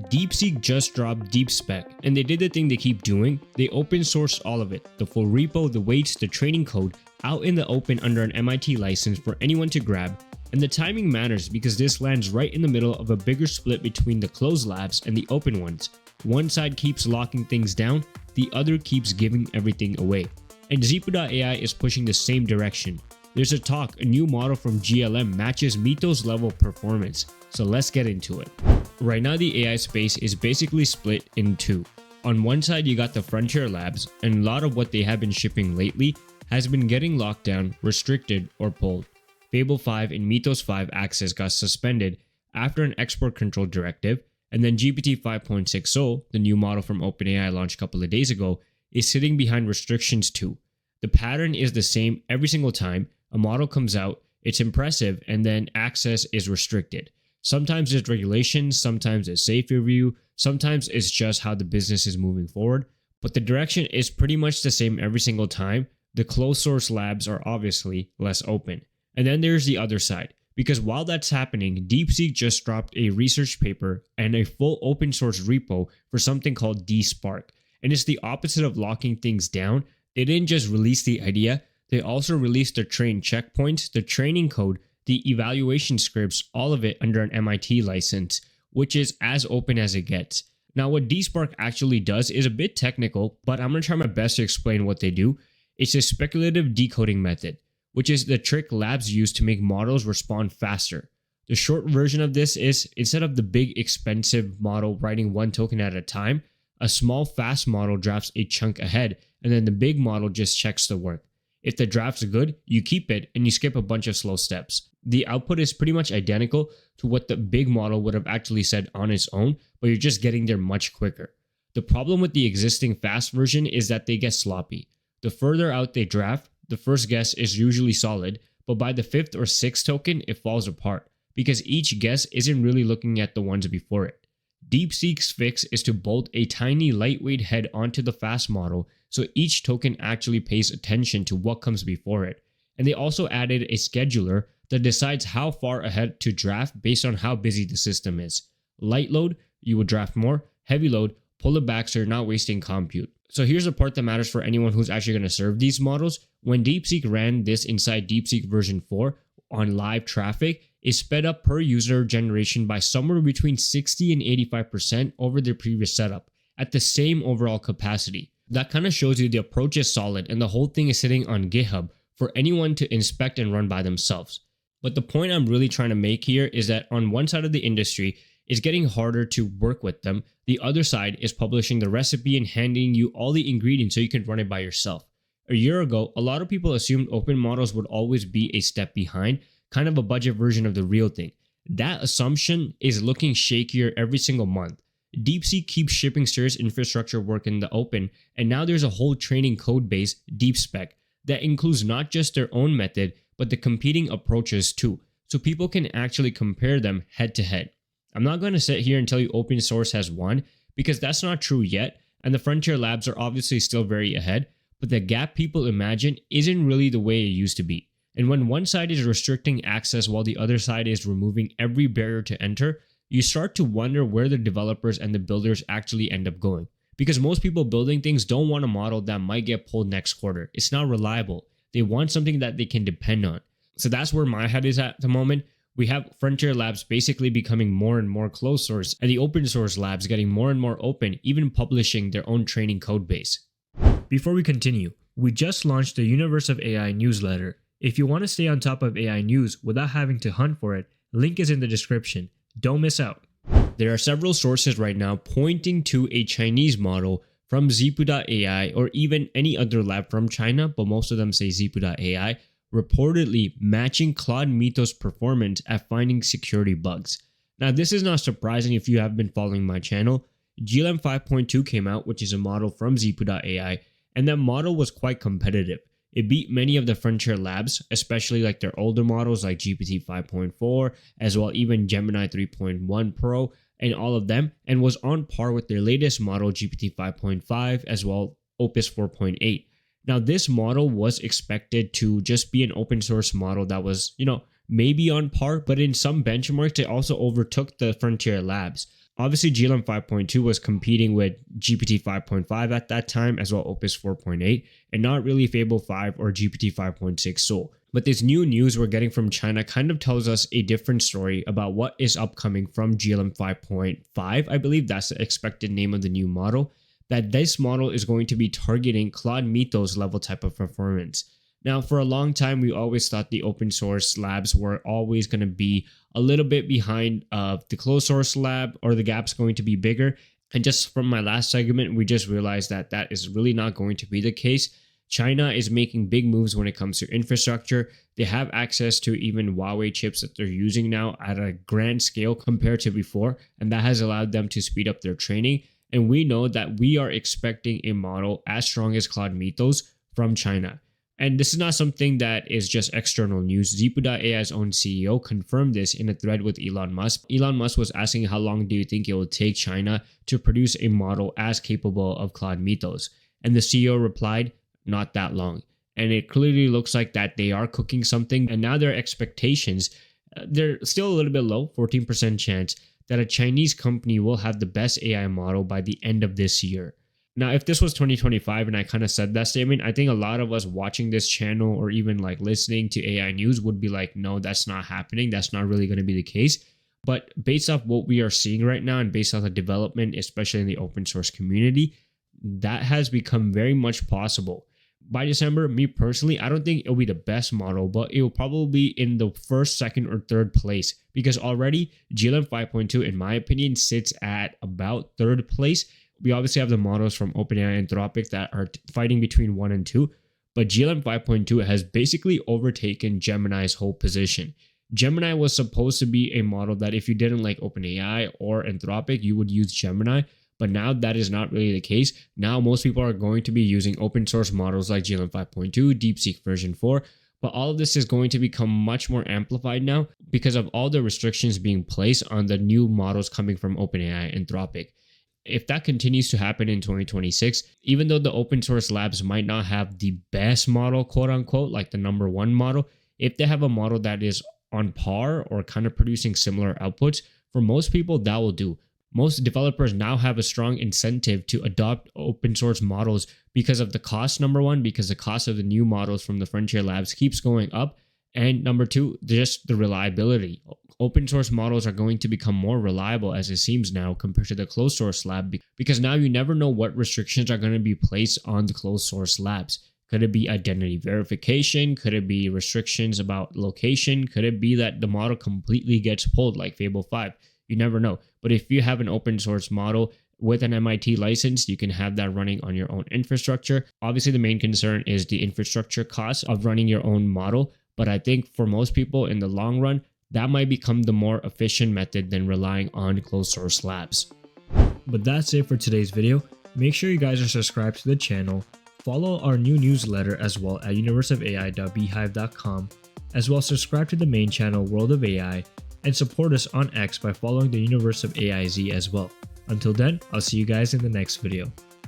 DeepSeek just dropped DeepSpec, and they did the thing they keep doing. They open sourced all of it, the full repo, the weights, the training code, out in the open under an MIT license for anyone to grab. And the timing matters because this lands right in the middle of a bigger split between the closed labs and the open ones. One side keeps locking things down, the other keeps giving everything away. And zhipu.ai is pushing the same direction. There's a talk, a new model from GLM matches Mythos level performance, so let's get into it. Right now the AI space is basically split in two. On one side you got the frontier labs, and a lot of what they have been shipping lately has been getting locked down, restricted, or pulled. Fable 5 and Mythos 5 access got suspended after an export control directive, and then GPT 5.60, the new model from OpenAI launched a couple of days ago, is sitting behind restrictions too. The pattern is the same every single time. A model comes out, it's impressive, and then access is restricted. Sometimes it's regulations, sometimes it's safe review, sometimes it's just how the business is moving forward, but the direction is pretty much the same every single time. The closed source labs are obviously less open. And then there's the other side, because while that's happening, DeepSeek just dropped a research paper and a full open source repo for something called DeepSpec. And it's the opposite of locking things down. They didn't just release the idea, they also released the train checkpoints, the training code, the evaluation scripts, all of it under an MIT license, which is as open as it gets. Now what DeepSpec actually does is a bit technical, but I'm going to try my best to explain what they do. It's a speculative decoding method, which is the trick labs use to make models respond faster. The short version of this is, instead of the big expensive model writing one token at a time, a small fast model drafts a chunk ahead, and then the big model just checks the work. If the draft's good, you keep it and you skip a bunch of slow steps. The output is pretty much identical to what the big model would have actually said on its own, but you're just getting there much quicker. The problem with the existing fast version is that they get sloppy. The further out they draft, the first guess is usually solid, but by the 5th or 6th token, it falls apart because each guess isn't really looking at the ones before it. DeepSeek's fix is to bolt a tiny lightweight head onto the fast model so each token actually pays attention to what comes before it. And they also added a scheduler that decides how far ahead to draft based on how busy the system is. Light load, you would draft more. Heavy load, pull it back so you're not wasting compute. So here's the part that matters for anyone who's actually going to serve these models. When DeepSeek ran this inside DeepSeek version 4 on live traffic, it sped up per user generation by somewhere between 60 and 85% over their previous setup at the same overall capacity. That kind of shows you the approach is solid and the whole thing is sitting on GitHub for anyone to inspect and run by themselves. But the point I'm really trying to make here is that on one side of the industry, it's getting harder to work with them. The other side is publishing the recipe and handing you all the ingredients so you can run it by yourself. A year ago, a lot of people assumed open models would always be a step behind, kind of a budget version of the real thing. That assumption is looking shakier every single month. DeepSeek keeps shipping serious infrastructure work in the open, and now there's a whole training code base, DeepSpec, that includes not just their own method, but the competing approaches too, so people can actually compare them head to head. I'm not going to sit here and tell you open source has won, because that's not true yet, and the frontier labs are obviously still very ahead, but the gap people imagine isn't really the way it used to be. And when one side is restricting access while the other side is removing every barrier to enter, you start to wonder where the developers and the builders actually end up going. Because most people building things don't want a model that might get pulled next quarter. It's not reliable. They want something that they can depend on. So that's where my head is at the moment. We have frontier labs basically becoming more and more closed source, and the open source labs getting more and more open, even publishing their own training code base. Before we continue, we just launched the Universe of AI newsletter. If you want to stay on top of AI news without having to hunt for it, link is in the description. Don't miss out. There are several sources right now pointing to a Chinese model from zhipu.ai or even any other lab from China, but most of them say zhipu.ai, reportedly matching Claude Mythos performance at finding security bugs. Now this is not surprising if you have been following my channel. GLM 5.2 came out, which is a model from zhipu.ai, and that model was quite competitive. It beat many of the frontier labs, especially like their older models like GPT 5.4, as well even Gemini 3.1 Pro and all of them, and was on par with their latest model GPT 5.5 as well Opus 4.8. Now this model was expected to just be an open source model that was, maybe on par, but in some benchmarks it also overtook the frontier labs. Obviously, GLM 5.2 was competing with GPT 5.5 at that time, as well Opus 4.8, and not really Fable 5 or GPT 5.6 Soul. But this new news we're getting from China kind of tells us a different story about what is upcoming from GLM 5.5. I believe that's the expected name of the new model, that this model is going to be targeting Claude Mythos level type of performance. Now, for a long time, we always thought the open source labs were always going to be a little bit behind the closed source lab, or the gap's going to be bigger. And just from my last segment, we just realized that that is really not going to be the case. China is making big moves when it comes to infrastructure. They have access to even Huawei chips that they're using now at a grand scale compared to before, and that has allowed them to speed up their training. And we know that we are expecting a model as strong as Claude Mythos from China. And this is not something that is just external news. Zhipu.ai's own CEO confirmed this in a thread with Elon Musk. Elon Musk was asking, how long do you think it will take China to produce a model as capable of Claude Mythos? And the CEO replied, not that long. And it clearly looks like that they are cooking something. And now their expectations, they're still a little bit low, 14% chance that a Chinese company will have the best AI model by the end of this year. Now, if this was 2025 and I kind of said that statement, I think a lot of us watching this channel or even like listening to AI news would be like, no, that's not happening. That's not really going to be the case. But based off what we are seeing right now and based off the development, especially in the open source community, that has become very much possible. By December, me personally, I don't think it'll be the best model, but it will probably be in the first, second, or third place, because already GLM 5.2, in my opinion, sits at about third place. We obviously have the models from OpenAI and Anthropic that are fighting between 1 and 2, but GLM 5.2 has basically overtaken Gemini's whole position. Gemini was supposed to be a model that if you didn't like OpenAI or Anthropic, you would use Gemini, but now that is not really the case. Now most people are going to be using open source models like GLM 5.2, DeepSeek version 4, but all of this is going to become much more amplified now because of all the restrictions being placed on the new models coming from OpenAI and Anthropic. If that continues to happen in 2026, even though the open source labs might not have the best model, quote unquote, like the number one model, if they have a model that is on par or kind of producing similar outputs, for most people, that will do. Most developers now have a strong incentive to adopt open source models because of the cost, number one, because the cost of the new models from the frontier labs keeps going up. And number two, just the reliability. Open source models are going to become more reliable, as it seems now, compared to the closed source lab, because now you never know what restrictions are going to be placed on the closed source labs. Could it be identity verification? Could it be restrictions about location? Could it be that the model completely gets pulled like Fable 5? You never know. But if you have an open source model with an MIT license, you can have that running on your own infrastructure. Obviously, the main concern is the infrastructure cost of running your own model. But I think for most people in the long run, that might become the more efficient method than relying on closed source labs. But that's it for today's video. Make sure you guys are subscribed to the channel. Follow our new newsletter as well at universeofai.beehive.com. As well, subscribe to the main channel World of AI and support us on X by following the Universe of AIZ as well. Until then, I'll see you guys in the next video.